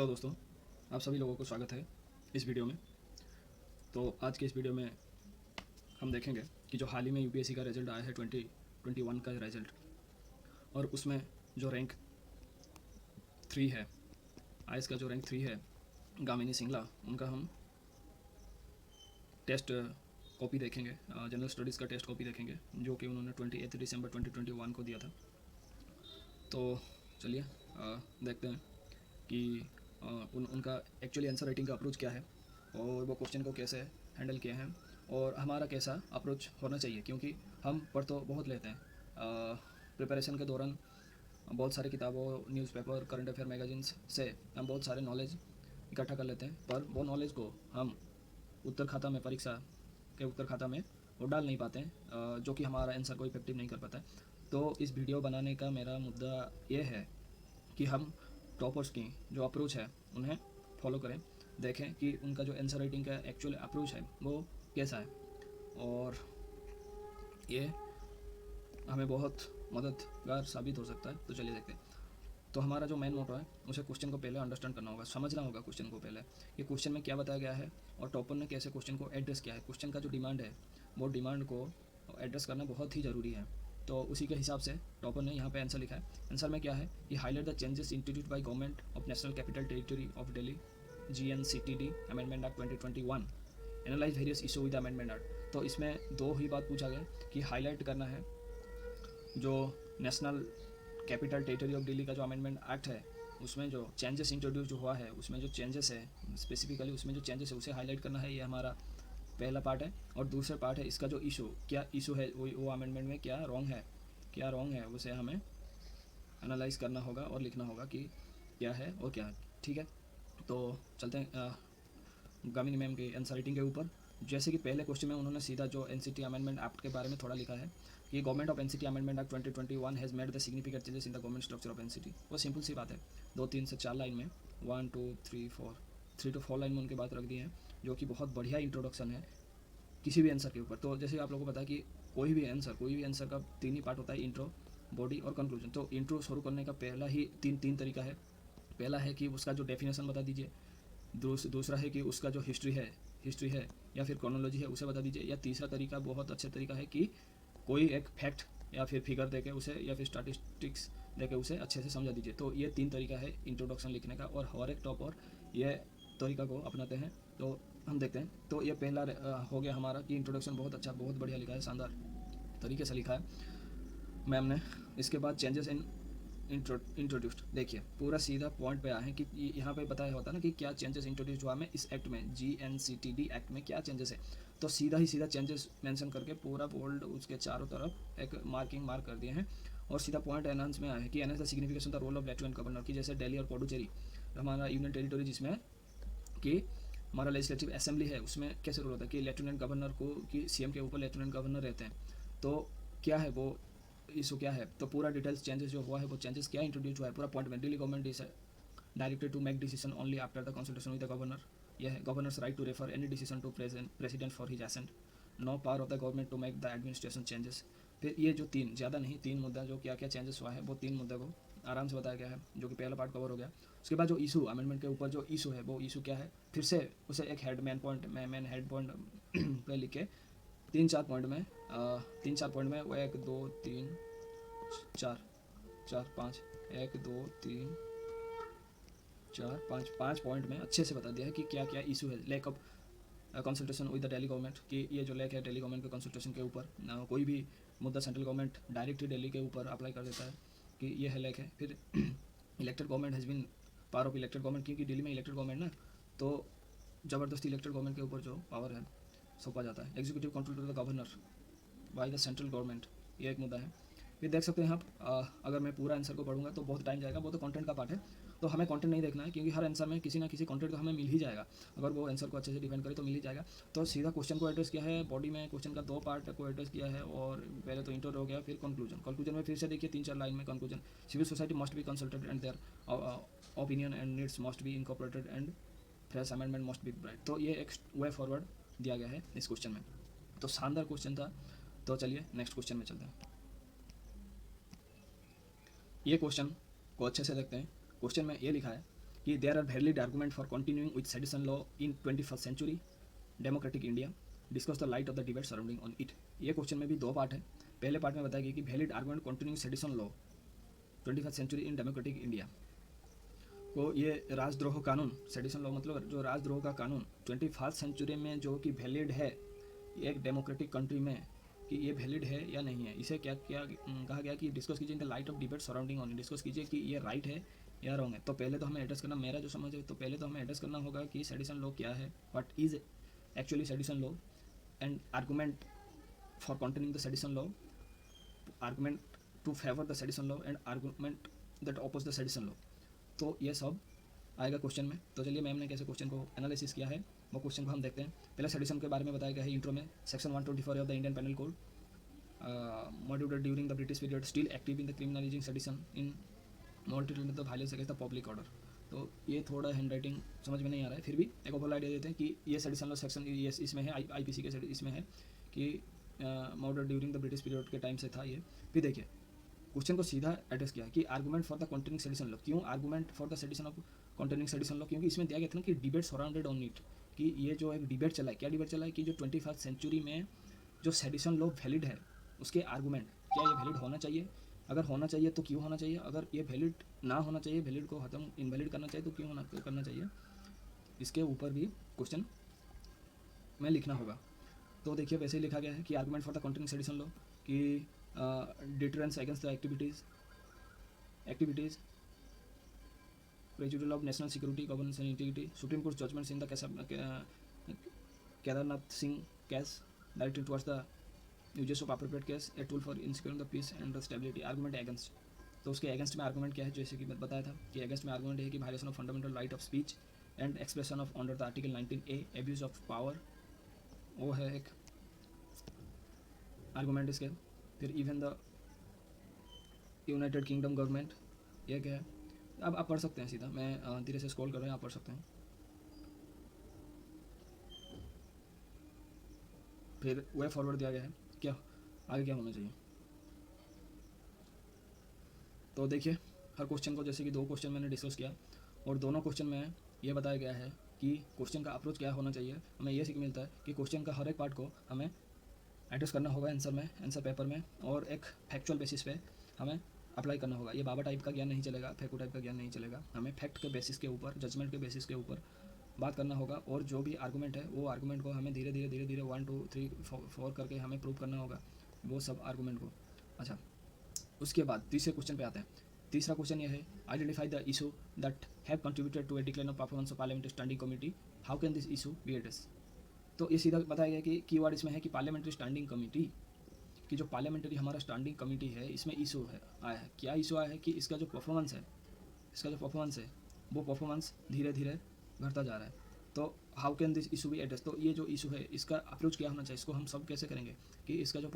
Hello दोस्तों, आप सभी लोगों को स्वागत है इस वीडियो में। तो आज के इस वीडियो में हम देखेंगे कि जो हाल ही में यूपीएससी का रिज़ल्ट आया है 2021 का रिज़ल्ट, और उसमें जो रैंक 3 है, आईएएस का जो रैंक 3 है गामिनी सिंगला, उनका हम टेस्ट कॉपी देखेंगे, जनरल स्टडीज़ का टेस्ट कॉपी देखेंगे जो कि उन्होंने 28 दिसंबर 2021 को दिया था। तो चलिए देखते हैं कि उनका एक्चुअली आंसर राइटिंग का अप्रोच क्या है और वो क्वेश्चन को कैसे हैंडल किए हैं और हमारा कैसा अप्रोच होना चाहिए, क्योंकि हम पढ़ तो बहुत लेते हैं प्रिपरेशन के दौरान, बहुत सारी किताबों, न्यूज़पेपर, करंट अफेयर मैगजीन्स से हम बहुत सारे नॉलेज इकट्ठा कर लेते हैं, पर वो नॉलेज को हम उत्तर खाता में, परीक्षा के उत्तर खाता में वो डाल नहीं पाते हैं, जो कि हमारा आंसर को इफेक्टिव नहीं कर पाता है। तो इस वीडियो बनाने का मेरा मुद्दा ये है कि हम टॉपर्स की जो अप्रोच है उन्हें फॉलो करें, देखें कि उनका जो आंसर राइटिंग का एक्चुअल अप्रोच है वो कैसा है, और ये हमें बहुत मददगार साबित हो सकता है। तो चलिए देखते हैं। तो हमारा जो मेन मोटो है, उसे क्वेश्चन को पहले अंडरस्टैंड करना होगा, समझना होगा क्वेश्चन को पहले, ये क्वेश्चन में क्या बताया गया है और टॉपर ने कैसे क्वेश्चन को एड्रेस किया है। क्वेश्चन का जो डिमांड है वो डिमांड को एड्रेस करना बहुत ही ज़रूरी है। तो उसी के हिसाब से टॉपर ने यहाँ पे आंसर लिखा है। आंसर में क्या है कि highlight the changes introduced by government of national capital territory of Delhi GNCTD amendment act 2021, analyse various issue with amendment act. तो इसमें दो ही बात पूछा गया कि हाईलाइट करना है जो national capital territory of Delhi का जो अमेंडमेंट एक्ट है, उसमें जो चेंजेस इंट्रोड्यूस हुआ है, उसमें जो चेंजेस है स्पेसिफिकली, उसमें जो चेंजेस है उसे हाईलाइट करना है। ये हमारा पहला पार्ट है। और दूसरा पार्ट है इसका जो इशू, क्या इशू है, वो अमेंडमेंट में क्या रॉन्ग है, उसे हमें एनालाइज करना होगा और लिखना होगा कि क्या है और क्या है। ठीक है, तो चलते हैं गामिनी मैम के आंसर राइटिंग के ऊपर। जैसे कि पहले क्वेश्चन में उन्होंने सीधा जो एनसीटी अमेंडमेंट एक्ट के बारे में थोड़ा लिखा है कि government of NCT amendment act 2021 has made the significant changes in the government structure of NCT. वो सिंपल सी बात है, 2 3 से 4 लाइन में, 1 2 3 4 3 to 4 लाइन में उनकी बात रख दी है, जो कि बहुत बढ़िया इंट्रोडक्शन है किसी भी आंसर के ऊपर। तो जैसे आप लोगों को पता है कि कोई भी आंसर का 3 ही पार्ट होता है, इंट्रो, बॉडी और कंक्लूजन। तो इंट्रो शुरू करने का पहला ही तीन तरीका है। पहला है कि उसका जो डेफिनेशन बता दीजिए, दूसरा है कि उसका जो हिस्ट्री है या फिर क्रोनोलॉजी है उसे बता दीजिए, या तीसरा तरीका बहुत अच्छा तरीका है कि कोई एक फैक्ट या फिर फिगर देके उसे, या फिर स्टैटिस्टिक्स देके उसे अच्छे से समझा दीजिए। तो ये 3 तरीका है इंट्रोडक्शन लिखने का, और हर एक टॉपर ये तरीका को अपनाते हैं। तो हम देखते हैं। तो ये पहला हो गया हमारा कि इंट्रोडक्शन बहुत अच्छा, बहुत बढ़िया लिखा है, शानदार तरीके से लिखा है मैम ने। इसके बाद चेंजेस इन इंट्रोड्यूस्ड, देखिए पूरा सीधा पॉइंट पे आए हैं कि यहाँ पे बताया होता है ना कि क्या चेंजेस इंट्रोड्यूस हुआ में इस एक्ट में, GNCTD एक्ट में क्या चेंजेस है। तो सीधा चेंजेस मेंशन करके पूरा बोल्ड उसके चारों तरफ एक मार्क कर दिए हैं, और सीधा पॉइंट एनहांस में आया है कि enhance the signification the role of lieutenant governor की, जैसे दिल्ली और पुडुचेरी हमारा यूनियन टेरिटरी, जिसमें कि हमारा लेजिस्लेटिव असेंबली है, उसमें कैसे रोल होता है कि लेफ्टिनेंट गवर्नर को, कि सीएम के ऊपर लेफ्टिनेंट गवर्नर रहते हैं। तो क्या है वो इशू, क्या है, तो पूरा डिटेल्स चेंजेस जो हुआ है वो चेंजेस क्या इंट्रोड्यूस हुआ है पूरा पॉइंट में। Delhi government is directed to make decision only after the consultation with the governor. यह है governor's right to refer any decision to president for his assent. No power of the government to make the administration changes. फिर ये जो तीन, ज़्यादा नहीं, 3 मुद्दा जो क्या क्या चेंजेस हुआ है, वो 3 मुद्दे को आराम से बताया गया है, जो कि पहला पार्ट कवर हो गया। उसके बाद जो इशू, अमेंडमेंट के ऊपर जो इशू है, वो इशू क्या है, फिर से उसे एक मेन हेड पॉइंट पे लिख के 3 4 पॉइंट में वो 1 2 3 4 4 5 1 2 3 4 5 पॉइंट में अच्छे से बता दिया है कि क्या क्या इशू है। Lack of consultation with the Delhi government, कि ये जो लैक है दिल्ली गवर्नमेंट के कंसल्टेशन के ऊपर, कोई भी मुद्दा सेंट्रल गवर्नमेंट डायरेक्टली दिल्ली के ऊपर अप्लाई कर देता है, कि ये है लैक है। फिर elected government has been power of elected government, क्योंकि दिल्ली में इलेक्टेड गवर्नमेंट ना, तो ज़बरदस्ती इलेक्टेड गवर्नमेंट के ऊपर जो पावर है सौंपा जाता है। Executive control to the governor by the central government, ये एक मुद्दा है। फिर देख सकते हैं आप, अगर मैं पूरा आंसर को पढ़ूंगा तो बहुत टाइम जाएगा, वो तो कंटेंट का पार्ट है, तो हमें कंटेंट नहीं देखना है, क्योंकि हर आंसर में किसी ना किसी कंटेंट तो हमें मिल ही जाएगा। अगर वो आंसर को अच्छे से डिफाइन करे तो मिल ही जाएगा। तो सीधा क्वेश्चन को एड्रेस किया है, बॉडी में क्वेश्चन का 2 पार्ट को एड्रेस किया है, और पहले तो इंटर हो गया, फिर कंक्लूजन में फिर से देखिए 3 4 लाइन में conclusion. Civil society must be consulted and their opinion and needs must be incorporated and fresh amendment must be bright. तो ये एक वे फॉरवर्ड दिया गया है इस क्वेश्चन में। तो शानदार क्वेश्चन था। तो चलिए नेक्स्ट क्वेश्चन में चलते हैं। ये क्वेश्चन को अच्छे से देखते हैं। क्वेश्चन में ये लिखा है कि there are valid argument for continuing with sedition law in 21st century democratic India, discuss the light of the debate surrounding on it. ये क्वेश्चन में भी दो पार्ट है। पहले पार्ट में बताया गया कि valid argument continuing sedition law 21st century in democratic India को, ये राजद्रोह कानून, सेडिशन लॉ मतलब जो राजद्रोह का कानून 21st सेंचुरी में जो कि वैलिड है एक डेमोक्रेटिक कंट्री में, कि ये वैलिड है या नहीं है, इसे क्या क्या कहा गया कि डिस्कस कीजिए in the light of debate surrounding on, discuss कीजिए कि ये राइट है या रॉन्ग है। तो पहले तो हमें एड्रेस करना, मेरा जो समझ है तो पहले तो हमें एड्रेस करना होगा कि सेडिशन लॉ क्या है, what is actually sedition law, and argument for containing the sedition law, argument to favour the sedition law and argument that oppose the sedition law. तो ये सब आएगा क्वेश्चन में। तो चलिए मैम ने कैसे क्वेश्चन को एनालिसिस किया है वो क्वेश्चन को हम देखते हैं। पहले सेडिशन के बारे में बताया गया है इंट्रो में, section 124 of the Indian penal code, modulated during the British period, still active in the criminalizing sedition in moderated the violence against the public order. तो ये थोड़ा हैंड राइटिंग समझ में नहीं आ रहा है, फिर भी एक ओवरऑल आइडिया देते हैं कि ये सेडिशन लॉ सेक्शन ये इसमें है, आईपीसी के इसमें है कि moderated during the British period के टाइम से था ये। फिर देखिए क्वेश्चन को सीधा एड्रेस किया कि argument for the containing sedition law, क्यों argument for the sedition of containing sedition law, क्योंकि इसमें दिया गया था ना कि डिबेट सराउंडेड ऑन इट, कि ये जो एक डिबेट चला है, क्या डिबेट चला है कि जो 21st सेंचुरी में जो सेडिशन लॉ वैलिड है उसके आर्गूमेंट, क्या ये वैलिड होना चाहिए, अगर होना चाहिए तो क्यों होना चाहिए, अगर ये वैलिड ना होना चाहिए, वैलिड को खत्म इनवैलिड करना चाहिए तो क्यों करना चाहिए, इसके ऊपर भी क्वेश्चन में लिखना होगा। तो देखिए वैसे ही लिखा गया है कि argument for the containing sedition law कि deterrence against the activities prejudicial of national security, governance and integrity, Supreme Court judgments in the Kedarnath Singh case, directed towards the uses of appropriate case, a tool for ensuring the peace and the stability, argument against। तो उसके against में argument क्या है, जैसे कि बताया था कि अगेंस्ट में आर्गूमेंट है कि violation of fundamental right of speech and expression of under the article 19A, abuse of power, वो है एक आर्गूमेंट इसके। फिर even the United kingdom government, ये क्या है, अब आप पढ़ सकते हैं सीधा, मैं धीरे से स्क्रॉल कर रहा हूँ, आप पढ़ सकते हैं। फिर वे फॉरवर्ड दिया गया है, क्या आगे क्या होना चाहिए। तो देखिए हर क्वेश्चन को, जैसे कि दो क्वेश्चन मैंने डिस्कस किया और दोनों क्वेश्चन में ये बताया गया है कि क्वेश्चन का अप्रोच क्या होना चाहिए। हमें ये सीख मिलता है कि क्वेश्चन का हर एक पार्ट को हमें एड्रेस करना होगा आंसर पेपर में, और एक फैक्चुअल बेसिस पे हमें अप्लाई करना होगा। ये बाबा टाइप का ज्ञान नहीं चलेगा, फेंकू टाइप का ज्ञान नहीं चलेगा, हमें फैक्ट के बेसिस के ऊपर, जजमेंट के बेसिस के ऊपर बात करना होगा। और जो भी आर्गूमेंट है वो आर्गूमेंट को हमें धीरे धीरे 1 2 3 4 करके हमें प्रूव करना होगा वो सब आर्गूमेंट को। अच्छा, उसके बाद तीसरे क्वेश्चन पे आते हैं। तीसरा क्वेश्चन ये है, identify the issue that have contributed to a decline of performance of parliamentary standing committee, how can this issue be address. तो ये सीधा बताया गया कि कीवर्ड इसमें है कि पार्लियामेंट्री स्टैंडिंग कमेटी कि जो पार्लियामेंट्री हमारा स्टैंडिंग कमेटी है इसमें इशू है आया है। क्या इशू आया है कि इसका जो परफॉर्मेंस है वो परफॉर्मेंस धीरे धीरे घटता जा रहा है। तो how can this issue be address, तो ये जो इशू है इसका अप्रोच क्या होना चाहिए, इसको हम सब कैसे करेंगे कि इसका जो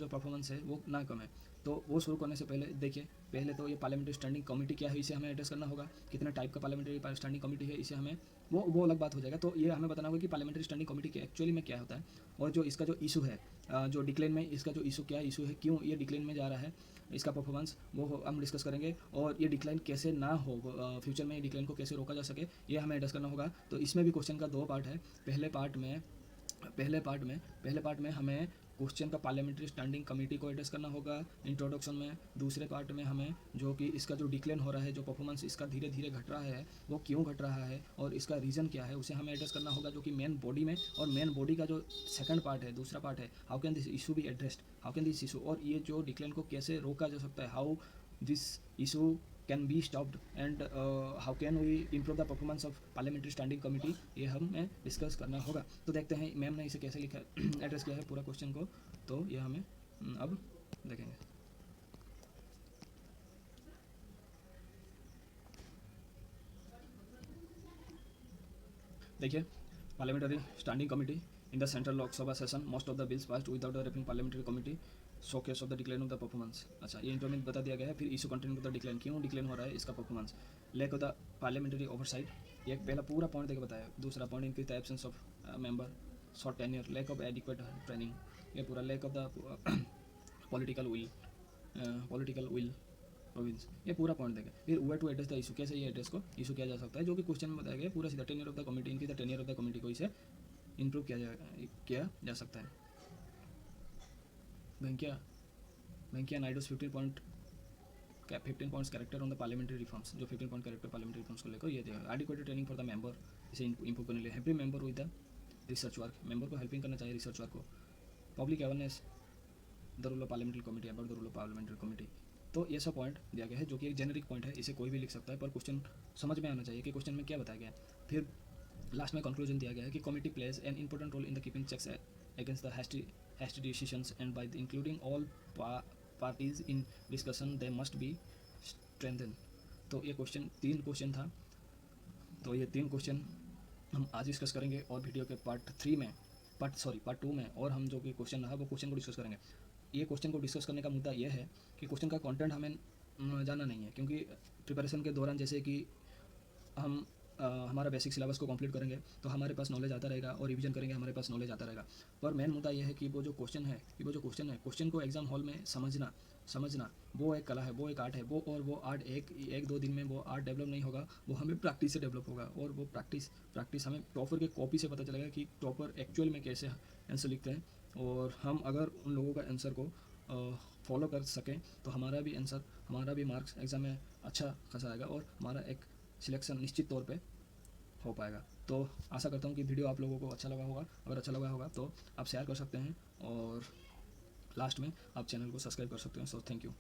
परफॉर्मेंस है वो ना कम है। तो वो शुरू करने से पहले देखिए, पहले तो ये पार्लियामेंट्री स्टैंडिंग कमेटी क्या है इसे हमें एड्रेस करना होगा, कितने टाइप का पार्लियामेंट्री स्टैंडिंग कमेटी है इसे हमें वो अलग बात हो जाएगा। तो ये हमें बताना होगा कि पार्लियामेंट्री स्टैंडिंग कमेटी के एक्चुअली में क्या होता है, और जो इसका जो इशू है, जो डिक्लेन में इसका जो इशू क्या इशू है, क्यों ये डिक्लेन में जा रहा है, इसका परफॉर्मेंस वो हम डिस्कस करेंगे। और ये डिक्लाइन कैसे ना हो, फ्यूचर में डिक्लाइन को कैसे रोका जा सके ये हमें एड्रेस करना होगा। तो इसमें भी क्वेश्चन का दो पार्ट है। पहले पार्ट में हमें क्वेश्चन का पार्लियामेंट्री स्टैंडिंग कमेटी को एड्रेस करना होगा इंट्रोडक्शन में। दूसरे पार्ट में हमें जो कि इसका जो डिक्लेन हो रहा है, जो परफॉर्मेंस इसका धीरे धीरे घट रहा है वो क्यों घट रहा है और इसका रीज़न क्या है उसे हमें एड्रेस करना होगा, जो कि मेन बॉडी में। और मेन बॉडी का जो सेकंड पार्ट है, दूसरा पार्ट है, how can this issue be addressed, how can this issue, और ये जो डिक्लेन को कैसे रोका जा सकता है, how this issue can be stopped and how can we improve the performance of parliamentary standing committee, ये हमें डिस्कस करना होगा। तो देखते हैं मैम ने इसे कैसे लिखा एड्रेस किया है पूरा क्वेश्चन को, तो ये हमें अब देखेंगे। देखिए, parliamentary standing committee in the central Lok Sabha session, most of the bills passed without the referring parliamentary committee, showcase of the decline of the performance. अच्छा, ये इंटरमेंट बता दिया गया है। फिर issue content of the decline, क्यों डिक्लाइन हो रहा है इसका performance, lack of the parliamentary oversight, ये पहला पूरा पॉइंट देकर बताया। दूसरा point, increase the absence of member, short tenure, lack of adequate training, ये पूरा lack of the political will province, ये पूरा पॉइंट देंगे। फिर way to address the issue, कैसे ये एड्रेस को इशू किया जा सकता है, जो कि क्वेश्चन में बताया गया पूरा सीधा टेन्योर ऑफ द कमिटी, इनकी the tenure of the committee को इसे इम्प्रूव किया जा सकता है। Venkaiah Naidu's 15 points character on the parliamentary reforms, जो 15 पॉइंट कैरेक्टर पार्लियामेंट्री रिफॉर्म्स को लेकर ये देगा। Adequate training for the member, इसे इंप्रूव करने के लिए। Happy member with the research work, member को हेल्पिंग करना चाहिए रिसर्च वर्क को। Public awareness the rule of parliamentary committee, about the rule of parliamentary committee. तो ये सब पॉइंट दिया गया है, जो कि एक जेनरिक पॉइंट है, इसे कोई भी लिख सकता है, पर क्वेश्चन समझ में आना चाहिए कि क्वेश्चन में क्या बताया गया है। फिर लास्ट में कंक्लूजन दिया गया है कि committee plays an important role in the keeping checks against the hasty decisions and by including all parties in discussion they must be strengthened। तो ये तीन क्वेश्चन था, तो ये 3 क्वेश्चन हम आज डिस्कस करेंगे, और वीडियो के पार्ट 2 में और हम जो कि क्वेश्चन रहा वो क्वेश्चन को डिस्कस करेंगे। ये क्वेश्चन को डिस्कस करने का मुद्दा ये है कि क्वेश्चन का कंटेंट हमें जानना नहीं है, क्योंकि प्रिपरेशन के दौरान जैसे कि हम हमारा बेसिक सिलेबस को कंप्लीट करेंगे तो हमारे पास नॉलेज आता रहेगा, और रिवीजन करेंगे हमारे पास नॉलेज आता रहेगा। पर मेन मुद्दा यह है कि वो जो क्वेश्चन है क्वेश्चन को एग्जाम हॉल में समझना वो एक कला है, वो एक आर्ट है। वो आर्ट एक दो दिन में वो आर्ट डेवलप नहीं होगा, वो हमें प्रैक्टिस से डेवलप होगा। और वो प्रैक्टिस हमें टॉपर के कॉपी से पता चलेगा कि टॉपर एक्चुअल में कैसे आंसर लिखते हैं। और हम अगर उन लोगों का आंसर को फॉलो कर सकें तो हमारा भी मार्क्स एग्ज़ाम में अच्छा खासा आएगा, और हमारा एक सिलेक्शन निश्चित तौर पे हो पाएगा। तो आशा करता हूँ कि वीडियो आप लोगों को अच्छा लगा होगा। अगर अच्छा लगा होगा तो आप शेयर कर सकते हैं, और लास्ट में आप चैनल को सब्सक्राइब कर सकते हैं। So thank you.